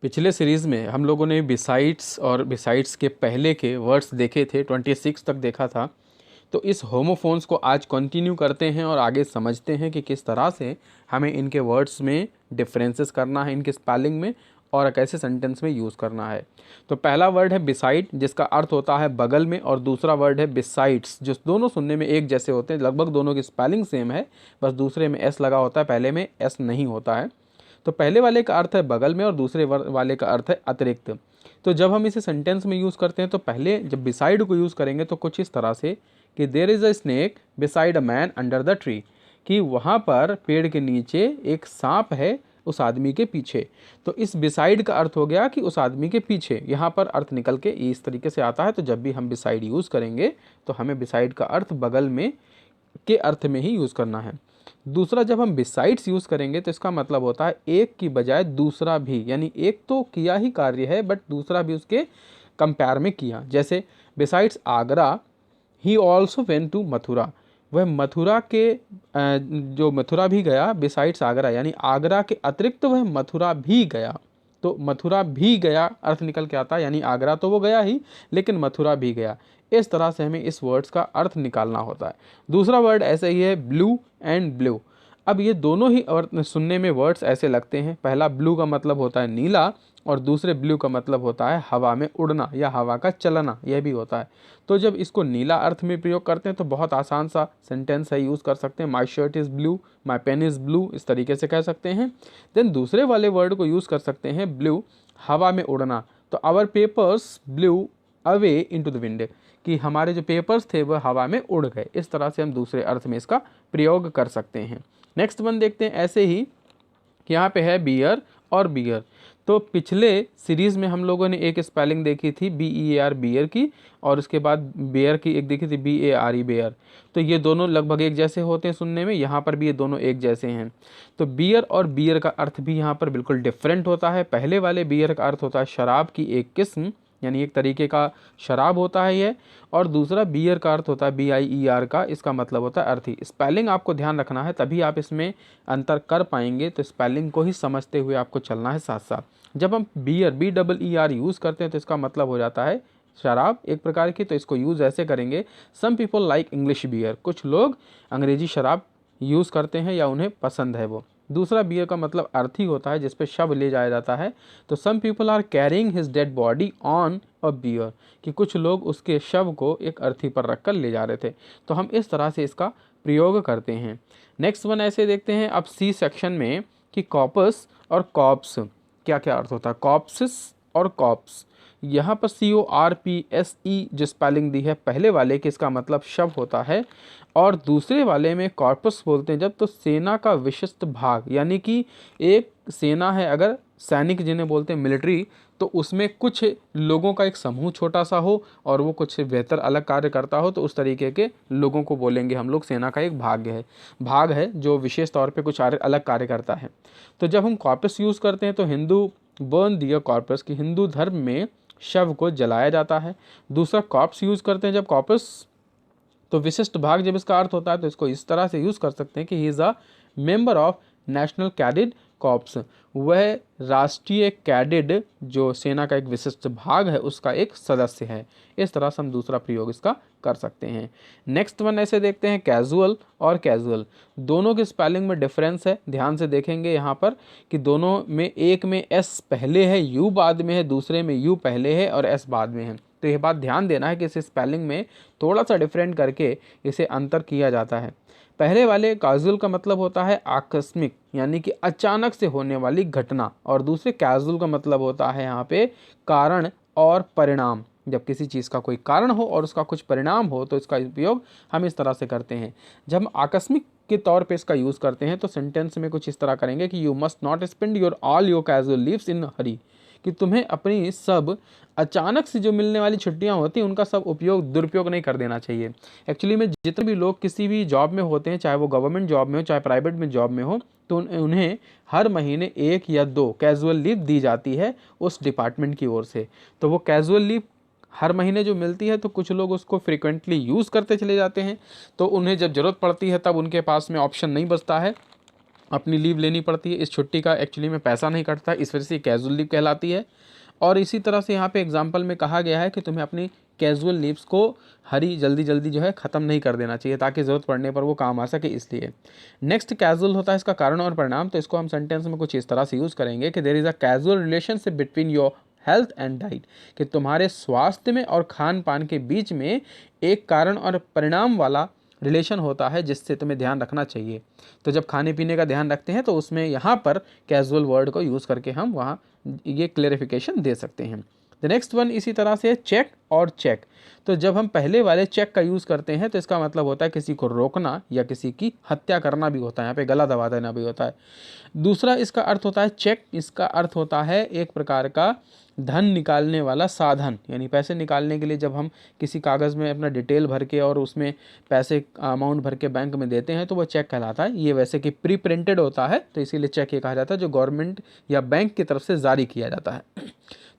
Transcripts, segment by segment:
पिछले सीरीज़ में हम लोगों ने बिसाइड्स और बिसाइड्स के पहले के वर्ड्स देखे थे, 26 तक देखा था। तो इस होमोफोन्स को आज कंटिन्यू करते हैं और आगे समझते हैं कि किस तरह से हमें इनके वर्ड्स में डिफरेंसेस करना है, इनके स्पेलिंग में, और कैसे सेंटेंस में यूज़ करना है। तो पहला वर्ड है बिसाइड, जिसका अर्थ होता है बगल में, और दूसरा वर्ड है बिसाइड्स, जो दोनों सुनने में एक जैसे होते हैं, लगभग दोनों की स्पेलिंग सेम है, बस दूसरे में एस लगा होता है, पहले में एस नहीं होता है। तो पहले वाले का अर्थ है बगल में और दूसरे वाले का अर्थ है अतिरिक्त। तो जब हम इसे सेंटेंस में यूज़ करते हैं तो पहले जब बिसाइड को यूज़ करेंगे तो कुछ इस तरह से कि there is a snake beside a man under the tree, कि वहाँ पर पेड़ के नीचे एक सांप है उस आदमी के पीछे। तो इस बिसाइड का अर्थ हो गया कि उस आदमी के पीछे, यहाँ पर अर्थ निकल के इस तरीके से आता है। तो जब भी हम बिसाइड यूज़ करेंगे तो हमें बिसाइड का अर्थ बगल में के अर्थ में ही यूज़ करना है। दूसरा, जब हम बिसाइड्स यूज़ करेंगे तो इसका मतलब होता है एक की बजाय दूसरा भी, यानी एक तो किया ही कार्य है बट दूसरा भी उसके कंपेयर में किया। जैसे बिसाइड्स आगरा ही ऑल्सो वेंट टू मथुरा, वह मथुरा के जो मथुरा भी गया, बिसाइड्स आगरा यानी आगरा के अतिरिक्त वह मथुरा भी गया। तो मथुरा भी गया अर्थ निकल के आता है, यानी आगरा तो वो गया ही लेकिन मथुरा भी गया। इस तरह से हमें इस वर्ड्स का अर्थ निकालना होता है। दूसरा वर्ड ऐसे ही है ब्लू एंड ब्लू। अब ये दोनों ही सुनने में वर्ड्स ऐसे लगते हैं। पहला ब्लू का मतलब होता है नीला और दूसरे ब्लू का मतलब होता है हवा में उड़ना या हवा का चलना, यह भी होता है। तो जब इसको नीला अर्थ में प्रयोग करते हैं तो बहुत आसान सा सेंटेंस है, यूज़ कर सकते हैं, my shirt is blue, my pen is blue, इस तरीके से कह सकते हैं। देन दूसरे वाले वर्ड को यूज़ कर सकते हैं ब्लू, हवा में उड़ना। तो our papers blew away into the wind, कि हमारे जो पेपर्स थे वह हवा में उड़ गए। इस तरह से हम दूसरे अर्थ में इसका प्रयोग कर सकते हैं। नेक्स्ट वन देखते हैं ऐसे ही कि यहाँ पे है बियर और बियर। तो पिछले सीरीज़ में हम लोगों ने एक स्पेलिंग देखी थी BEAR बियर की, और उसके बाद बेयर की एक देखी थी BARE बेयर। तो ये दोनों लगभग एक जैसे होते हैं सुनने में, यहाँ पर भी ये दोनों एक जैसे हैं। तो बियर और बियर का अर्थ भी यहाँ पर बिल्कुल डिफरेंट होता है। पहले वाले बियर का अर्थ होता है शराब की एक किस्म, यानी एक तरीके का शराब होता है ये, और दूसरा बियर का अर्थ होता है BIER का, इसका मतलब होता है अर्थी। स्पेलिंग आपको ध्यान रखना है, तभी आप इसमें अंतर कर पाएंगे। तो स्पेलिंग को ही समझते हुए आपको चलना है साथ साथ। जब हम बियर BEER यूज़ करते हैं तो इसका मतलब हो जाता है शराब एक प्रकार की। तो इसको यूज़ ऐसे करेंगे, some people like English beer, कुछ लोग अंग्रेजी शराब यूज़ करते हैं या उन्हें पसंद है वो। दूसरा बियर का मतलब अर्थी होता है, जिसपे शव ले जाया जाता है। तो some people are carrying his dead body on a bier, कि कुछ लोग उसके शव को एक अर्थी पर रखकर ले जा रहे थे। तो हम इस तरह से इसका प्रयोग करते हैं। नेक्स्ट वन ऐसे देखते हैं अब सी सेक्शन में कि कॉपस और कॉप्स क्या क्या अर्थ होता है। कॉप्सिस और कॉप्स, यहाँ पर CORPSE जो स्पेलिंग दी है पहले वाले के, इसका मतलब शव होता है, और दूसरे वाले में कॉर्पस बोलते हैं जब तो सेना का विशिष्ट भाग, यानी कि एक सेना है, अगर सैनिक जिन्हें बोलते हैं मिलिट्री, तो उसमें कुछ लोगों का एक समूह छोटा सा हो और वो कुछ बेहतर अलग कार्य करता हो, तो उस तरीके के लोगों को बोलेंगे हम लोग सेना का एक भाग है जो विशेष तौर पे कुछ अलग कार्य करता है। तो जब हम कॉर्पस यूज़ करते हैं तो हिंदू बर्न दिया कॉर्पस, कि हिंदू धर्म में शव को जलाया जाता है। दूसरा कॉर्प्स यूज़ करते हैं जब कॉर्पस, तो विशिष्ट भाग जब इसका अर्थ होता है तो इसको इस तरह से यूज़ कर सकते हैं कि he is a member of national cadet corps, वह राष्ट्रीय कैडेट जो सेना का एक विशिष्ट भाग है उसका एक सदस्य है। इस तरह से हम दूसरा प्रयोग इसका कर सकते हैं। नेक्स्ट वन ऐसे देखते हैं कैजुअल और कैजुअल, दोनों के स्पेलिंग में डिफरेंस है। ध्यान से देखेंगे यहाँ पर कि दोनों में, एक में S पहले है U बाद में है, दूसरे में U पहले है और S बाद में है। तो यह बात ध्यान देना है कि इस स्पेलिंग में थोड़ा सा डिफरेंट करके इसे अंतर किया जाता है। पहले वाले काजुअल का मतलब होता है आकस्मिक, यानी कि अचानक से होने वाली घटना, और दूसरे कैजुअल का मतलब होता है यहाँ पे कारण और परिणाम। जब किसी चीज़ का कोई कारण हो और उसका कुछ परिणाम हो तो इसका उपयोग हम इस तरह से करते हैं। जब हम आकस्मिक के तौर पे इसका यूज़ करते हैं तो सेंटेंस में कुछ इस तरह करेंगे कि you must not spend your casual leaves in hurry, कि तुम्हें अपनी सब अचानक से जो मिलने वाली छुट्टियां होती हैं उनका सब दुरुपयोग नहीं कर देना चाहिए। एक्चुअली में जितने भी लोग किसी भी जॉब में होते हैं, चाहे वो गवर्नमेंट जॉब में हो चाहे प्राइवेट में जॉब में हो, तो उन्हें हर महीने 1 या 2 कैजुअल लीव दी जाती है उस डिपार्टमेंट की ओर से। तो वो कैजुअल लीव हर महीने जो मिलती है, तो कुछ लोग उसको फ्रिक्वेंटली यूज़ करते चले जाते हैं, तो उन्हें जब ज़रूरत पड़ती है तब उनके पास में ऑप्शन नहीं बचता है अपनी लीव लेनी पड़ती है। इस छुट्टी का एक्चुअली में पैसा नहीं कटता, इस वजह से कैजुअल लीव कहलाती है। और इसी तरह से यहाँ पे एग्जाम्पल में कहा गया है कि तुम्हें अपनी कैजुअल लीव्स को जल्दी जल्दी जो है ख़त्म नहीं कर देना चाहिए, ताकि ज़रूरत पड़ने पर वो काम आ सके, इसलिए। नेक्स्ट कैजुअल होता है इसका कारण और परिणाम। तो इसको हम सेंटेंस में कुछ इस तरह से यूज़ करेंगे कि there is a casual relationship between your health and diet, कि तुम्हारे स्वास्थ्य में और खान पान के बीच में एक कारण और परिणाम वाला रिलेशन होता है, जिससे तुम्हें ध्यान रखना चाहिए। तो जब खाने पीने का ध्यान रखते हैं तो उसमें यहाँ पर कैजुअल वर्ड को यूज़ करके हम वहाँ ये क्लेरिफिकेशन दे सकते हैं। द नेक्स्ट वन इसी तरह से चेक और चेक। तो जब हम पहले वाले चेक का यूज़ करते हैं तो इसका मतलब होता है किसी को रोकना या किसी की हत्या करना भी होता है, यहाँ पे गला दबा देना भी होता है। दूसरा इसका अर्थ होता है चेक, इसका अर्थ होता है एक प्रकार का धन निकालने वाला साधन, यानी पैसे निकालने के लिए जब हम किसी कागज़ में अपना डिटेल भर के और उसमें पैसे अमाउंट भर के बैंक में देते हैं तो वो चेक कहलाता है। ये वैसे कि प्री प्रिंटेड होता है, तो इसीलिए चेक ये कहा जाता है जो गवर्नमेंट या बैंक की तरफ से जारी किया जाता है।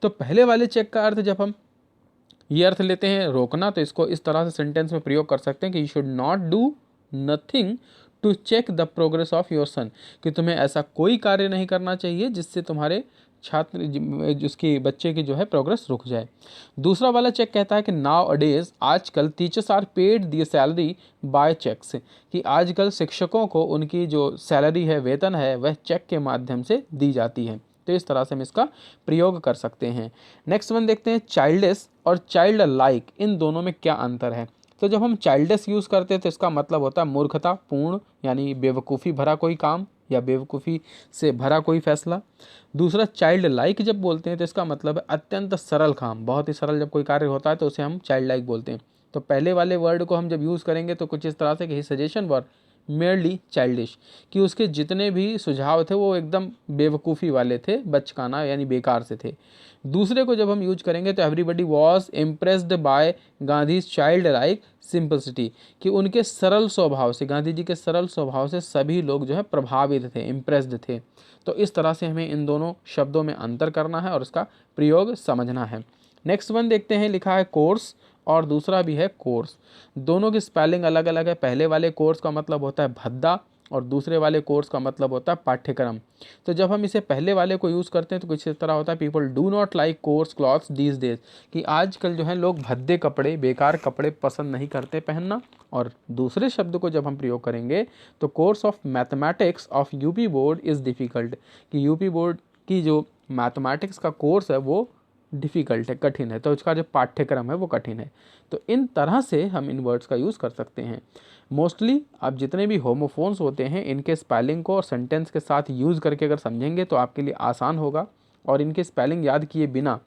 तो पहले वाले चेक का अर्थ जब हम ये अर्थ लेते हैं रोकना, तो इसको इस तरह से सेंटेंस में प्रयोग कर सकते हैं कि you should not do nothing to check the progress of your son, कि तुम्हें ऐसा कोई कार्य नहीं करना चाहिए जिससे तुम्हारे छात्र जिसकी बच्चे की जो है प्रोग्रेस रुक जाए। दूसरा वाला चेक कहता है कि नाउ अडेज, आजकल teachers are paid the salary by cheques, कि आजकल शिक्षकों को उनकी जो सैलरी है, वेतन है, वह चेक के माध्यम से दी जाती है। तो इस तरह से हम इसका प्रयोग कर सकते हैं। नेक्स्ट वन देखते हैं चाइल्डिश और चाइल्ड लाइक, इन दोनों में क्या अंतर है। तो जब हम चाइल्डिश यूज़ करते हैं तो इसका मतलब होता है मूर्खता पूर्ण, यानी बेवकूफ़ी भरा कोई काम या बेवकूफ़ी से भरा कोई फैसला। दूसरा चाइल्ड लाइक जब बोलते हैं तो इसका मतलब है अत्यंत सरल काम, बहुत ही सरल जब कोई कार्य होता है तो उसे हम चाइल्ड लाइक बोलते हैं। तो पहले वाले वर्ड को हम जब यूज़ करेंगे तो कुछ इस तरह से कि सजेशन वर मेयरली चाइल्डिश, कि उसके जितने भी सुझाव थे वो एकदम बेवकूफ़ी वाले थे, बचकाना यानी बेकार से थे। दूसरे को जब हम यूज करेंगे तो everybody was impressed by Gandhi child like simplicity, कि उनके सरल स्वभाव से, गांधी जी के सरल स्वभाव से सभी लोग जो है प्रभावित थे, इम्प्रेस्ड थे। तो इस तरह से हमें इन दोनों शब्दों में अंतर करना है और इसका प्रयोग समझना है। नेक्स्ट वन देखते हैं, लिखा है कोर्स और दूसरा भी है कोर्स। दोनों की स्पेलिंग अलग अलग है। पहले वाले कोर्स का मतलब होता है भद्दा और दूसरे वाले कोर्स का मतलब होता है पाठ्यक्रम। तो जब हम इसे पहले वाले को यूज़ करते हैं तो कुछ इस तरह होता है, people do not like course clothes these days, कि आजकल जो है लोग भद्दे कपड़े, बेकार कपड़े पसंद नहीं करते पहनना। और दूसरे शब्द को जब हम प्रयोग करेंगे तो course of mathematics of UP board is difficult, कि यूपी बोर्ड की जो मैथमेटिक्स का कोर्स है वो डिफ़िकल्ट है, कठिन है, तो उसका जो पाठ्यक्रम है वो कठिन है। तो इन तरह से हम इन वर्ड्स का यूज़ कर सकते हैं। मोस्टली आप जितने भी होमोफोन्स होते हैं इनके स्पेलिंग को और सेंटेंस के साथ यूज़ करके अगर समझेंगे तो आपके लिए आसान होगा, और इनके स्पेलिंग याद किए बिना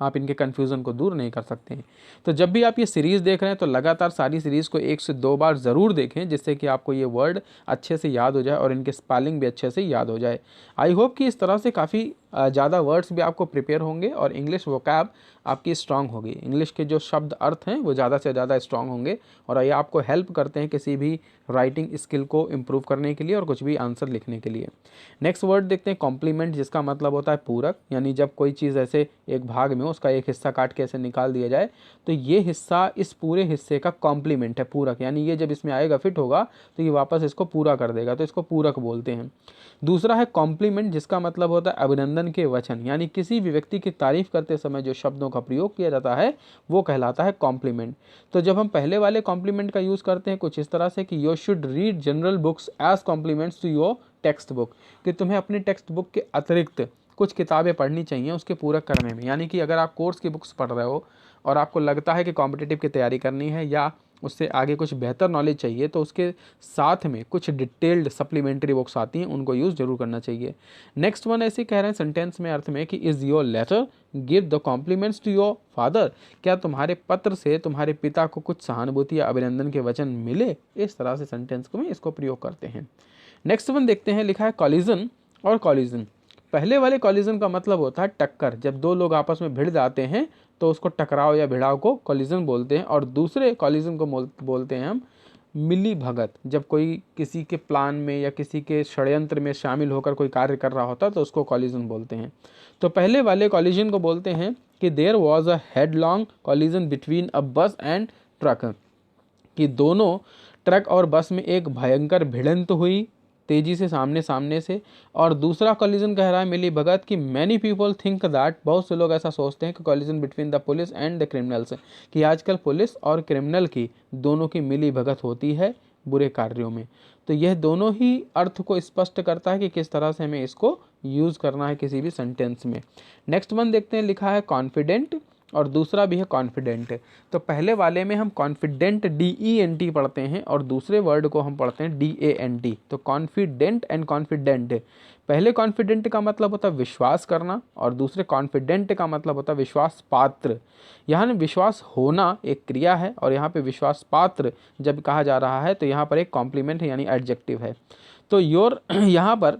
आप इनके कन्फ्यूज़न को दूर नहीं कर सकते हैं। तो जब भी आप ये सीरीज़ देख रहे हैं तो लगातार सारी सीरीज़ को 1 से 2 बार ज़रूर देखें, जिससे कि आपको ये वर्ड अच्छे से याद हो जाए और इनके स्पेलिंग भी अच्छे से याद हो जाए। आई होप कि इस तरह से काफ़ी ज़्यादा वर्ड्स भी आपको प्रिपेयर होंगे और इंग्लिश वोकैब आपकी स्ट्रांग होगी। इंग्लिश के जो शब्द अर्थ हैं वो ज़्यादा से ज़्यादा स्ट्रांग होंगे और ये आपको हेल्प करते हैं किसी भी राइटिंग स्किल को इम्प्रूव करने के लिए और कुछ भी आंसर लिखने के लिए। नेक्स्ट वर्ड देखते हैं कॉम्प्लीमेंट, जिसका मतलब होता है पूरक, यानी जब कोई चीज़ ऐसे एक भाग में उसका एक हिस्सा काट के ऐसे निकाल दिया जाए तो ये हिस्सा इस पूरे हिस्से का कॉम्प्लीमेंट है, पूरक, यानी ये जब इसमें आएगा फिट होगा तो ये वापस इसको पूरा कर देगा, तो इसको पूरक बोलते हैं। दूसरा है कॉम्प्लीमेंट, जिसका मतलब होता है अभिनंदन के वचन, यानी किसी भी व्यक्ति की तारीफ करते समय जो शब्दों का प्रयोग किया जाता है वो कहलाता है कॉम्प्लीमेंट। तो जब हम पहले वाले कॉम्प्लीमेंट का यूज़ करते हैं कुछ इस तरह से कि you should read general books as complements to your text book, कि तुम्हें अपनी टेक्स्ट बुक के अतिरिक्त कुछ किताबें पढ़नी चाहिए उसके पूरक करने में। यानी कि अगर आप कोर्स की बुक्स पढ़ रहे हो और आपको लगता है कि कॉम्पिटिटिव की तैयारी करनी है या उससे आगे कुछ बेहतर नॉलेज चाहिए तो उसके साथ में कुछ डिटेल्ड सप्लीमेंट्री बुक्स आती हैं, उनको यूज़ जरूर करना चाहिए। नेक्स्ट वन ऐसे कह रहे हैं सेंटेंस में अर्थ में कि is your letter give the compliments to your father, क्या तुम्हारे पत्र से तुम्हारे पिता को कुछ सहानुभूति या अभिनंदन के वचन मिले। इस तरह से सेंटेंस को में इसको प्रयोग करते हैं। नेक्स्ट वन देखते हैं, लिखा है कॉलिजन और कॉलिजन। पहले वाले कॉलिजन का मतलब होता है टक्कर, जब दो लोग आपस में भिड़ जाते हैं तो उसको टकराव या भिड़ाव को कॉलिजन बोलते हैं। और दूसरे कॉलिजन को बोलते हैं हम मिली भगत, जब कोई किसी के प्लान में या किसी के षड्यंत्र में शामिल होकर कोई कार्य कर रहा होता है तो उसको कॉलिजन बोलते हैं। तो पहले वाले कॉलिजन को बोलते हैं कि there was a headlong collision between a bus and truck, कि दोनों ट्रक और बस में एक भयंकर भिड़ंत हुई तेजी से सामने सामने से। और दूसरा कॉलिजन कह रहा है मिली भगत कि मैनी पीपल थिंक दैट, बहुत से लोग ऐसा सोचते हैं कि collision between the police and the criminals, कि आजकल पुलिस और क्रिमिनल की दोनों की मिली भगत होती है बुरे कार्यों में। तो यह दोनों ही अर्थ को स्पष्ट करता है कि किस तरह से हमें इसको यूज़ करना है किसी भी सेंटेंस में। नेक्स्ट वन देखते हैं, लिखा है कॉन्फिडेंट और दूसरा भी है कॉन्फिडेंट। तो पहले वाले में हम कॉन्फिडेंट DENT पढ़ते हैं और दूसरे वर्ड को हम पढ़ते हैं DANT। तो कॉन्फिडेंट एंड कॉन्फिडेंट, पहले कॉन्फिडेंट का मतलब होता है विश्वास करना और दूसरे कॉन्फिडेंट का मतलब होता है विश्वास पात्र। यहाँ विश्वास होना एक क्रिया है और यहाँ पे विश्वास पात्र जब कहा जा रहा है तो यहाँ पर एक कॉम्प्लीमेंट है यानी एडजेक्टिव है। तो योर यहाँ पर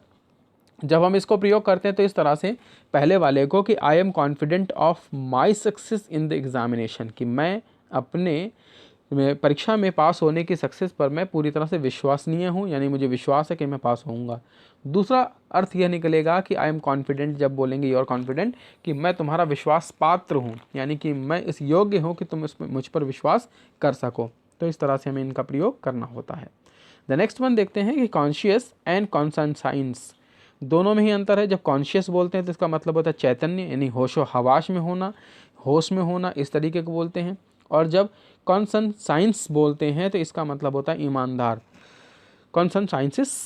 जब हम इसको प्रयोग करते हैं तो इस तरह से पहले वाले को कि I am confident of my success in the examination, कि मैं अपने परीक्षा में पास होने की सक्सेस पर मैं पूरी तरह से विश्वसनीय हूँ, यानी मुझे विश्वास है कि मैं पास होऊंगा। दूसरा अर्थ यह निकलेगा कि आई एम कॉन्फिडेंट जब बोलेंगे यू आर कॉन्फिडेंट, कि मैं तुम्हारा विश्वास पात्र हूँ, यानी कि मैं इस योग्य हूँ कि तुम इसमें मुझ पर विश्वास कर सको। तो इस तरह से हमें इनका प्रयोग करना होता है। द नेक्स्ट वन देखते हैं कि कॉन्शियस एंड कॉन्ससाइंस, दोनों में ही अंतर है। जब कॉन्शियस बोलते हैं तो इसका मतलब होता है चैतन्य, यानी होशो हवास में होना, होश में होना, इस तरीके को बोलते हैं। और जब कॉन्ससाइंस बोलते हैं तो इसका मतलब होता है ईमानदार। कॉन्ससाइंसिस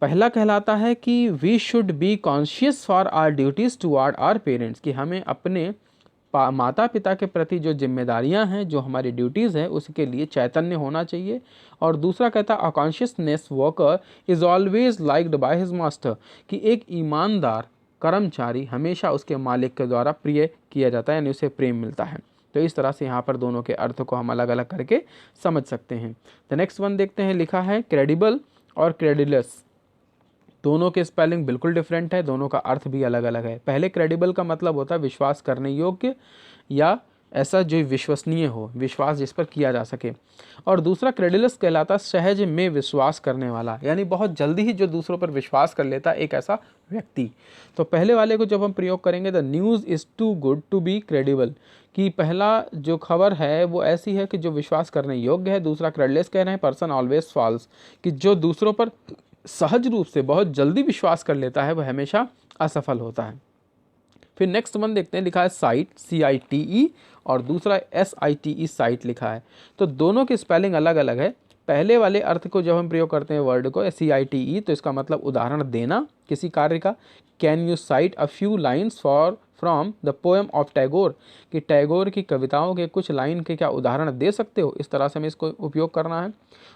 पहला कहलाता है कि we should be conscious for our duties toward our parents, कि हमें अपने माता पिता के प्रति जो जिम्मेदारियां हैं, जो हमारी ड्यूटीज़ है, उसके लिए चैतन्य होना चाहिए। और दूसरा कहता है a conscientious worker is always liked by his master, कि एक ईमानदार कर्मचारी हमेशा उसके मालिक के द्वारा प्रिय किया जाता है, यानी उसे प्रेम मिलता है। तो इस तरह से यहाँ पर दोनों के अर्थ को हम अलग अलग करके समझ सकते हैं। द नेक्स्ट वन देखते हैं, लिखा है क्रेडिबल और क्रेडिलस, दोनों के स्पेलिंग बिल्कुल डिफरेंट है, दोनों का अर्थ भी अलग अलग है। पहले क्रेडिबल का मतलब होता है विश्वास करने योग्य या ऐसा जो विश्वसनीय हो, विश्वास जिस पर किया जा सके। और दूसरा क्रेडिलस कहलाता सहज में विश्वास करने वाला, यानी बहुत जल्दी ही जो दूसरों पर विश्वास कर लेता है एक ऐसा व्यक्ति। तो पहले वाले को जब हम प्रयोग करेंगे the news is too good to be credible, कि पहला जो खबर है वो ऐसी है कि जो विश्वास करने योग्य है। दूसरा क्रेडिलस कह रहे हैं पर्सन ऑलवेज फॉल्स, कि जो दूसरों पर सहज रूप से बहुत जल्दी विश्वास कर लेता है वह हमेशा असफल होता है। फिर नेक्स्ट वन देखते हैं, लिखा है साइट CITE और दूसरा SITE साइट लिखा है। तो दोनों की स्पेलिंग अलग अलग है। पहले वाले अर्थ को जब हम प्रयोग करते हैं वर्ड को CITE तो इसका मतलब उदाहरण देना किसी कार्य का। Can you site a few lines from the poem of Tagore, कि टैगोर की कविताओं के कुछ लाइन के क्या उदाहरण दे सकते हो, इस तरह से हमें इसको उपयोग करना है।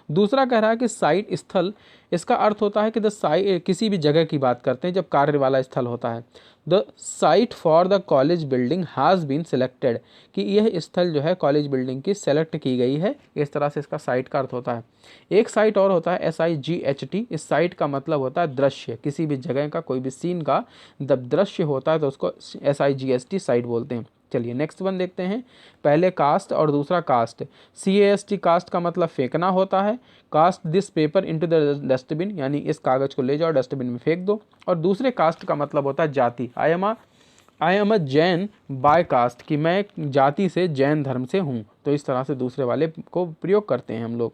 दूसरा कह रहा है कि साइट स्थल, इसका अर्थ होता है कि द साइट किसी भी जगह की बात करते हैं जब कार्य वाला स्थल होता है। The site for the college building has been selected, कि यह स्थल जो है कॉलेज बिल्डिंग की सेलेक्ट की गई है, इस तरह से इसका साइट का अर्थ होता है। एक साइट और होता है SIGHT, इस साइट का मतलब होता है दृश्य, किसी भी जगह का कोई भी सीन का जब दृश्य होता है तो उसको SIGST साइट बोलते हैं। चलिए नेक्स्ट वन देखते हैं, पहले कास्ट और दूसरा कास्ट। CAST कास्ट का मतलब फेंकना होता है, cast this paper into the dustbin, यानी इस कागज़ को ले जाओ डस्टबिन में फेंक दो। और दूसरे कास्ट का मतलब होता है जाति, I am a Jain by caste, कि मैं जाति से जैन धर्म से हूँ। तो इस तरह से दूसरे वाले को प्रयोग करते हैं हम लोग।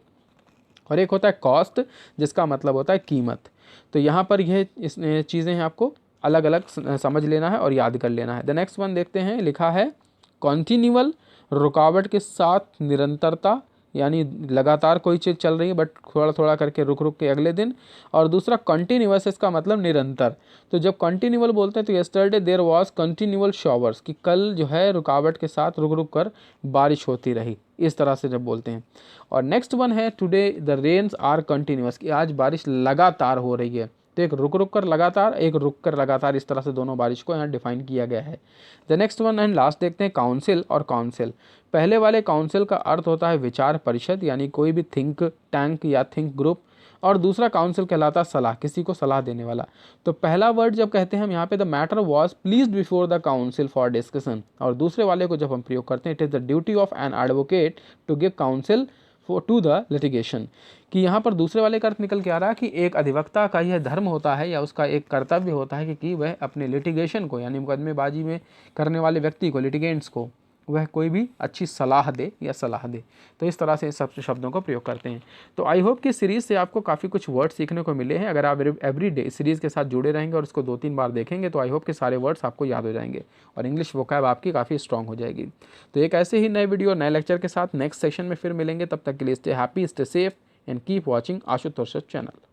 और एक होता है कॉस्ट जिसका मतलब होता है कीमत। तो यहाँ पर यह इस चीज़ें हैं, आपको अलग अलग समझ लेना है और याद कर लेना है। द नेक्स्ट वन देखते हैं, लिखा है कॉन्टिन्यूअल, रुकावट के साथ निरंतरता, यानी लगातार कोई चीज़ चल रही है बट थोड़ा थोड़ा करके रुक रुक के अगले दिन। और दूसरा कंटिन्यूअस, इसका मतलब निरंतर। तो जब कंटिन्यूअल बोलते हैं तो yesterday there was continual showers, कि कल जो है रुकावट के साथ रुक रुक कर बारिश होती रही, इस तरह से जब बोलते हैं। और नेक्स्ट वन है today the rains are continuous, कि आज बारिश लगातार हो रही है। तो एक रुक रुक कर लगातार, एक रुक कर लगातार, इस तरह से दोनों बारिश को यहाँ डिफाइन किया गया है। The next one and last देखते हैं काउंसिल और काउंसिल। पहले वाले काउंसिल का अर्थ होता है विचार परिषद, यानी कोई भी थिंक टैंक या थिंक ग्रुप। और दूसरा काउंसिल कहलाता है सलाह, किसी को सलाह देने वाला। तो पहला वर्ड जब कहते हैं हम यहाँ पे the matter was pleased before the council for discussion, और दूसरे वाले को जब हम प्रयोग करते हैं it is the duty of an advocate to give counsel to the litigation, कि यहाँ पर दूसरे वाले का अर्थ निकल के आ रहा है कि एक अधिवक्ता का यह धर्म होता है या उसका एक कर्तव्य होता है कि वह अपने लिटिगेशन को, यानी मुकदमेबाजी में करने वाले व्यक्ति को, लिटिगेंट्स को वह कोई भी अच्छी सलाह दे या सलाह दे। तो इस तरह से इन सब शब्दों का प्रयोग करते हैं। तो आई होप कि सीरीज़ से आपको काफ़ी कुछ वर्ड सीखने को मिले हैं। अगर आप एवरी डे सीरीज़ के साथ जुड़े रहेंगे और उसको 2-3 बार देखेंगे तो आई होप कि सारे वर्ड्स आपको याद हो जाएंगे और इंग्लिश वोकैब आपकी काफ़ी स्ट्रॉन्ग हो जाएगी। तो एक ऐसे ही नए वीडियो नए लेक्चर के साथ नेक्स्ट सेशन में फिर मिलेंगे। तब तक के लिए stay happy, stay safe and keep watching Ashutosh channel.